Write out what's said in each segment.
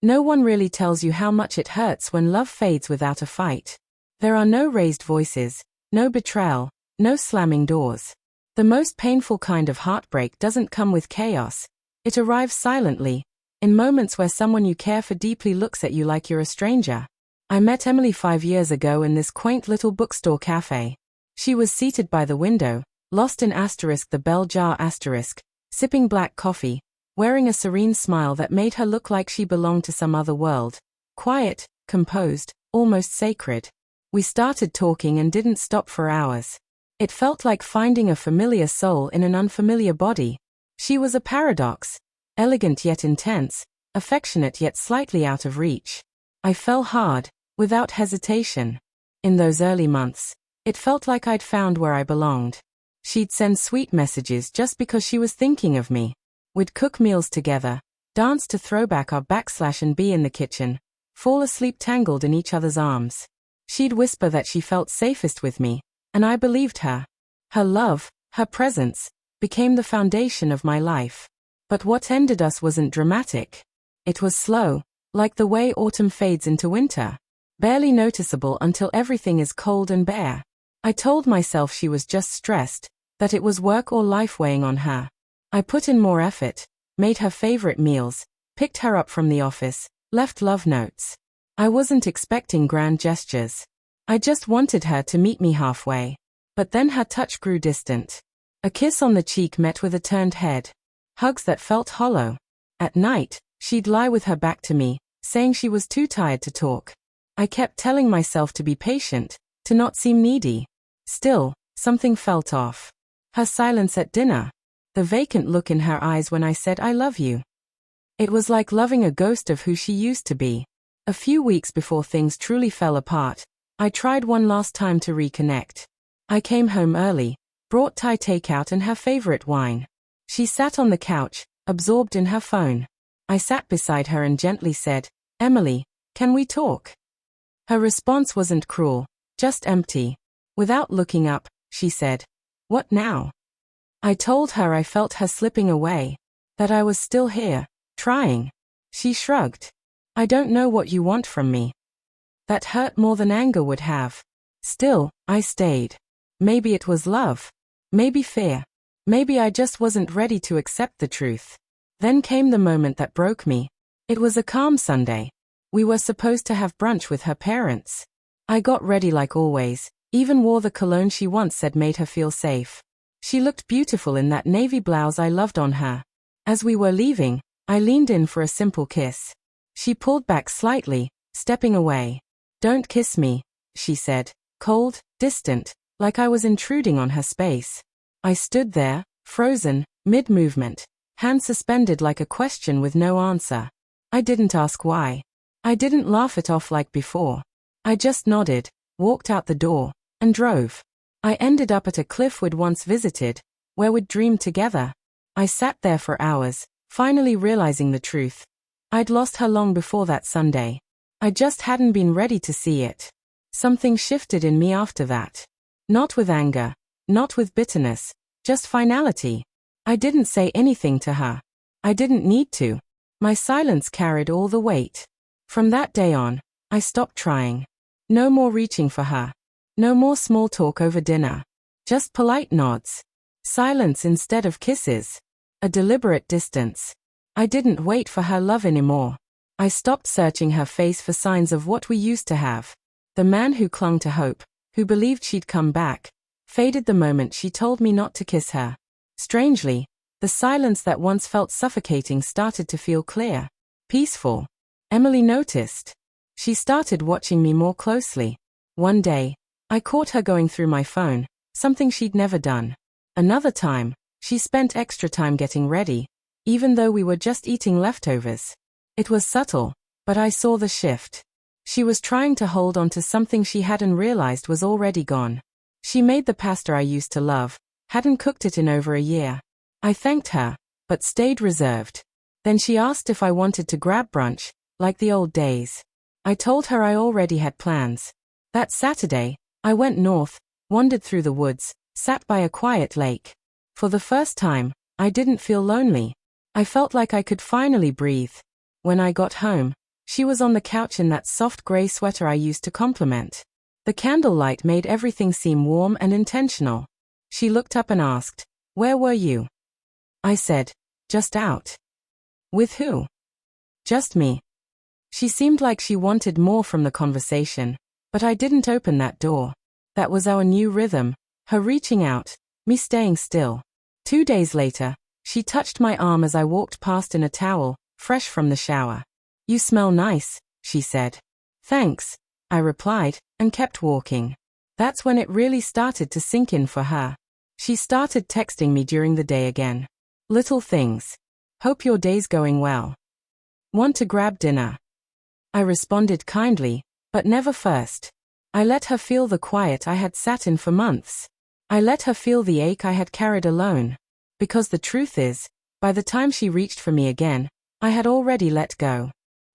No one really tells you how much it hurts when love fades without a fight. There are no raised voices, no betrayal, no slamming doors. The most painful kind of heartbreak doesn't come with chaos. It arrives silently, in moments where someone you care for deeply looks at you like you're a stranger. I met Emily 5 years ago in this quaint little bookstore cafe. She was seated by the window, lost in the bell jar sipping black coffee, wearing a serene smile that made her look like she belonged to some other world. Quiet, composed, almost sacred. We started talking and didn't stop for hours. It felt like finding a familiar soul in an unfamiliar body. She was a paradox, elegant yet intense, affectionate yet slightly out of reach. I fell hard, without hesitation. In those early months, it felt like I'd found where I belonged. She'd send sweet messages just because she was thinking of me. We'd cook meals together, dance to Throwback or and be in the kitchen, fall asleep tangled in each other's arms. She'd whisper that she felt safest with me, and I believed her. Her love, her presence, became the foundation of my life. But what ended us wasn't dramatic. It was slow, like the way autumn fades into winter. Barely noticeable until everything is cold and bare. I told myself she was just stressed, that it was work or life weighing on her. I put in more effort, made her favorite meals, picked her up from the office, left love notes. I wasn't expecting grand gestures. I just wanted her to meet me halfway. But then her touch grew distant. A kiss on the cheek met with a turned head. Hugs that felt hollow. At night, she'd lie with her back to me, saying she was too tired to talk. I kept telling myself to be patient, to not seem needy. Still, something felt off. Her silence at dinner. The vacant look in her eyes when I said I love you. It was like loving a ghost of who she used to be. A few weeks before things truly fell apart, I tried one last time to reconnect. I came home early, brought Thai takeout and her favorite wine. She sat on the couch, absorbed in her phone. I sat beside her and gently said, "Emily, can we talk?" Her response wasn't cruel, just empty. Without looking up, she said, "What now?" I told her I felt her slipping away, that I was still here, trying. She shrugged. "I don't know what you want from me." That hurt more than anger would have. Still, I stayed. Maybe it was love. Maybe fear. Maybe I just wasn't ready to accept the truth. Then came the moment that broke me. It was a calm Sunday. We were supposed to have brunch with her parents. I got ready like always, even wore the cologne she once said made her feel safe. She looked beautiful in that navy blouse I loved on her. As we were leaving, I leaned in for a simple kiss. She pulled back slightly, stepping away. "Don't kiss me," she said, cold, distant, like I was intruding on her space. I stood there, frozen, mid-movement, hand suspended like a question with no answer. I didn't ask why. I didn't laugh it off like before. I just nodded, walked out the door, and drove. I ended up at a cliff we'd once visited, where we'd dreamed together. I sat there for hours, finally realizing the truth. I'd lost her long before that Sunday. I just hadn't been ready to see it. Something shifted in me after that. Not with anger, not with bitterness, just finality. I didn't say anything to her. I didn't need to. My silence carried all the weight. From that day on, I stopped trying. No more reaching for her. No more small talk over dinner. Just polite nods. Silence instead of kisses. A deliberate distance. I didn't wait for her love anymore. I stopped searching her face for signs of what we used to have. The man who clung to hope, who believed she'd come back, faded the moment she told me not to kiss her. Strangely, the silence that once felt suffocating started to feel clear. Peaceful. Emily noticed. She started watching me more closely. One day, I caught her going through my phone, something she'd never done. Another time, she spent extra time getting ready, even though we were just eating leftovers. It was subtle, but I saw the shift. She was trying to hold on to something she hadn't realized was already gone. She made the pasta I used to love, hadn't cooked it in over a year. I thanked her, but stayed reserved. Then she asked if I wanted to grab brunch, like the old days. I told her I already had plans. That Saturday, I went north, wandered through the woods, sat by a quiet lake. For the first time, I didn't feel lonely. I felt like I could finally breathe. When I got home, She was on the couch in that soft gray sweater I used to compliment. The candlelight made everything seem warm and intentional. She looked up and asked, "Where were you?" I said, "Just out." "With who?" "Just me." She seemed like she wanted more from the conversation, but I didn't open that door. That was our new rhythm, her reaching out, me staying still. 2 days later, she touched my arm as I walked past in a towel, fresh from the shower. "You smell nice," she said. "Thanks," I replied, and kept walking. That's when it really started to sink in for her. She started texting me during the day again. Little things. "Hope your day's going well. Want to grab dinner?" I responded kindly, but never first. I let her feel the quiet I had sat in for months. I let her feel the ache I had carried alone. Because the truth is, by the time she reached for me again, I had already let go.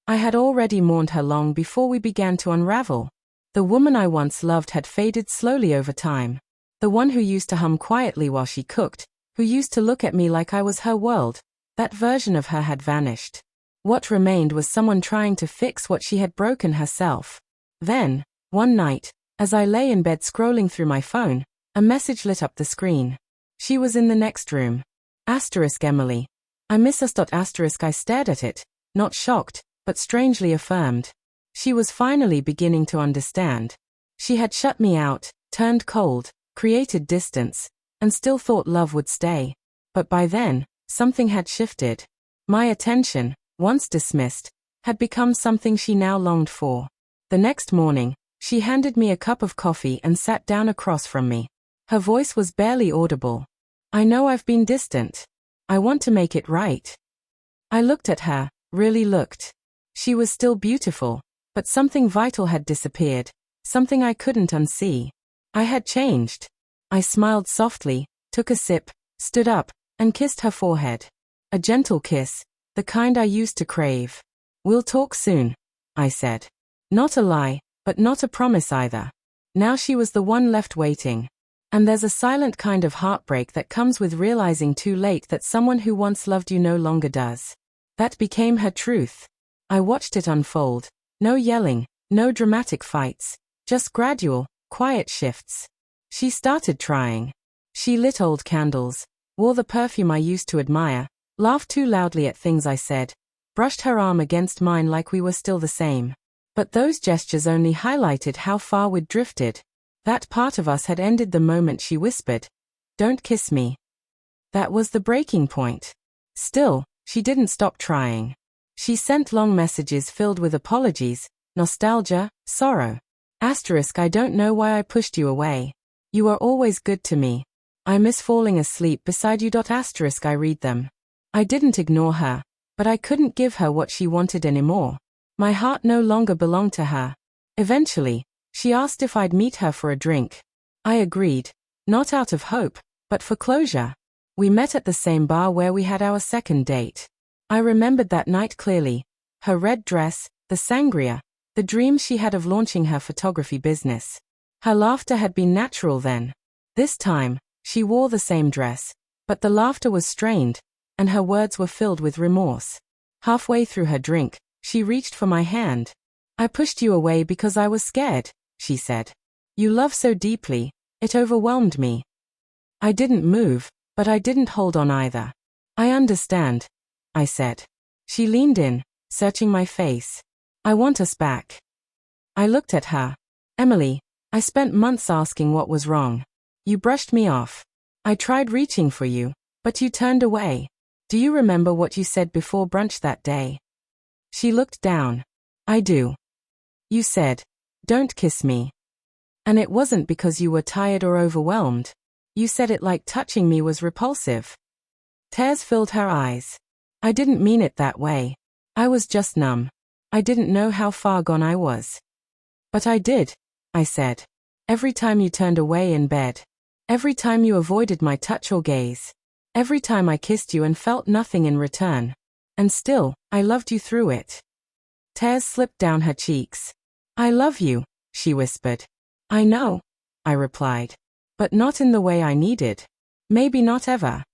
I had already mourned her long before we began to unravel. The woman I once loved had faded slowly over time. The one who used to hum quietly while she cooked, who used to look at me like I was her world, that version of her had vanished. What remained was someone trying to fix what she had broken herself. Then, one night, as I lay in bed scrolling through my phone, a message lit up the screen. She was in the next room. Emily. I miss us. I stared at it, not shocked, but strangely affirmed. She was finally beginning to understand. She had shut me out, turned cold, created distance, and still thought love would stay. But by then, something had shifted. My attention, once dismissed, had become something she now longed for. The next morning, she handed me a cup of coffee and sat down across from me. Her voice was barely audible. "I know I've been distant. I want to make it right." I looked at her, really looked. She was still beautiful, but something vital had disappeared, something I couldn't unsee. I had changed. I smiled softly, took a sip, stood up, and kissed her forehead. A gentle kiss, the kind I used to crave. "We'll talk soon," I said. Not a lie, but not a promise either. Now she was the one left waiting. And there's a silent kind of heartbreak that comes with realizing too late that someone who once loved you no longer does. That became her truth. I watched it unfold. No yelling, no dramatic fights, just gradual, quiet shifts. She started trying. She lit old candles, wore the perfume I used to admire, laughed too loudly at things I said, brushed her arm against mine like we were still the same. But those gestures only highlighted how far we'd drifted. That part of us had ended the moment she whispered, "Don't kiss me." That was the breaking point. Still, she didn't stop trying. She sent long messages filled with apologies, nostalgia, sorrow. "I don't know why I pushed you away. You are always good to me. I miss falling asleep beside you." I read them. I didn't ignore her, but I couldn't give her what she wanted anymore. My heart no longer belonged to her. Eventually, she asked if I'd meet her for a drink. I agreed, not out of hope, but for closure. We met at the same bar where we had our second date. I remembered that night clearly. Her red dress, the sangria, the dreams she had of launching her photography business. Her laughter had been natural then. This time, she wore the same dress, but the laughter was strained, and her words were filled with remorse. Halfway through her drink, she reached for my hand. "I pushed you away because I was scared," she said. "You love so deeply, it overwhelmed me." I didn't move, but I didn't hold on either. "I understand," I said. She leaned in, searching my face. "I want us back." I looked at her. "Emily, I spent months asking what was wrong. You brushed me off. I tried reaching for you, but you turned away. Do you remember what you said before brunch that day?" She looked down. "I do. You said, 'Don't kiss me.' And it wasn't because you were tired or overwhelmed. You said it like touching me was repulsive." Tears filled her eyes. "I didn't mean it that way. I was just numb. I didn't know how far gone I was." "But I did," I said. "Every time you turned away in bed. Every time you avoided my touch or gaze. Every time I kissed you and felt nothing in return. And still, I loved you through it." Tears slipped down her cheeks. "I love you," she whispered. "I know," I replied. "But not in the way I needed. Maybe not ever."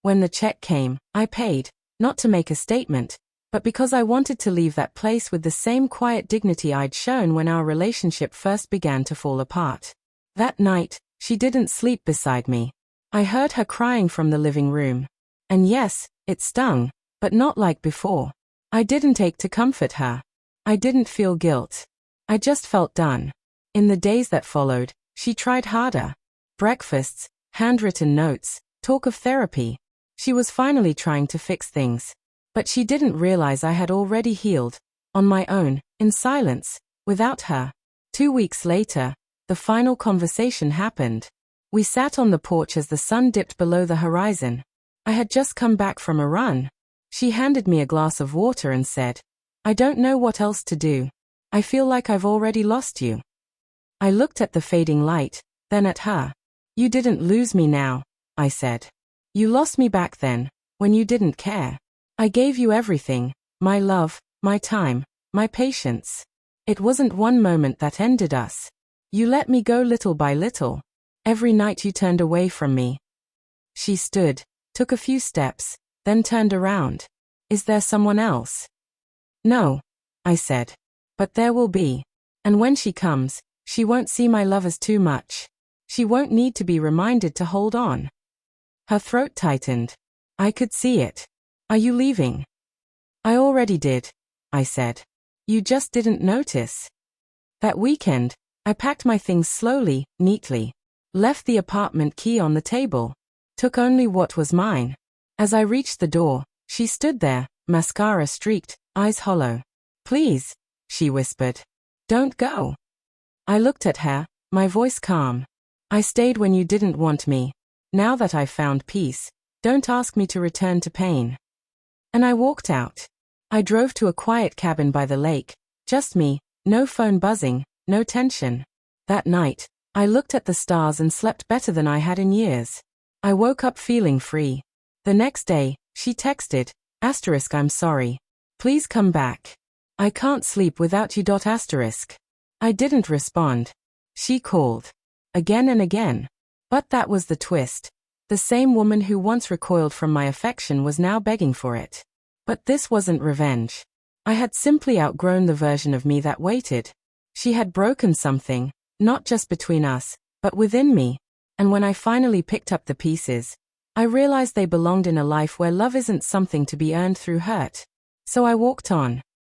When the check came, I paid, not to make a statement, but because I wanted to leave that place with the same quiet dignity I'd shown when our relationship first began to fall apart. That night, she didn't sleep beside me. I heard her crying from the living room. And yes, it stung, but not like before. I didn't ache to comfort her. I didn't feel guilt. I just felt done. In the days that followed, she tried harder. Breakfasts, handwritten notes, talk of therapy. She was finally trying to fix things. But she didn't realize I had already healed, on my own, in silence, without her. 2 weeks later, the final conversation happened. We sat on the porch as the sun dipped below the horizon. I had just come back from a run. She handed me a glass of water and said, "I don't know what else to do. I feel like I've already lost you." I looked at the fading light, then at her. "You didn't lose me now," I said. "You lost me back then, when you didn't care. I gave you everything, my love, my time, my patience. It wasn't one moment that ended us. You let me go little by little. Every night you turned away from me." She stood, took a few steps, then turned around. "Is there someone else?" "No," I said. "But there will be. And when she comes, she won't see my love as too much. She won't need to be reminded to hold on." Her throat tightened. I could see it. "Are you leaving?" "I already did," I said. "You just didn't notice." That weekend, I packed my things slowly, neatly. Left the apartment key on the table. Took only what was mine. As I reached the door, she stood there, mascara streaked, eyes hollow. "Please," she whispered. "Don't go." I looked at her, my voice calm. "I stayed when you didn't want me. Now that I've found peace, don't ask me to return to pain." And I walked out. I drove to a quiet cabin by the lake. Just me, no phone buzzing, no tension. That night, I looked at the stars and slept better than I had in years. I woke up feeling free. The next day, she texted, "I'm sorry. Please come back. I can't sleep without you. I didn't respond. She called. Again and again. But that was the twist. The same woman who once recoiled from my affection was now begging for it. But this wasn't revenge. I had simply outgrown the version of me that waited. She had broken something, not just between us, but within me. And when I finally picked up the pieces, I realized they belonged in a life where love isn't something to be earned through hurt. So I walked on.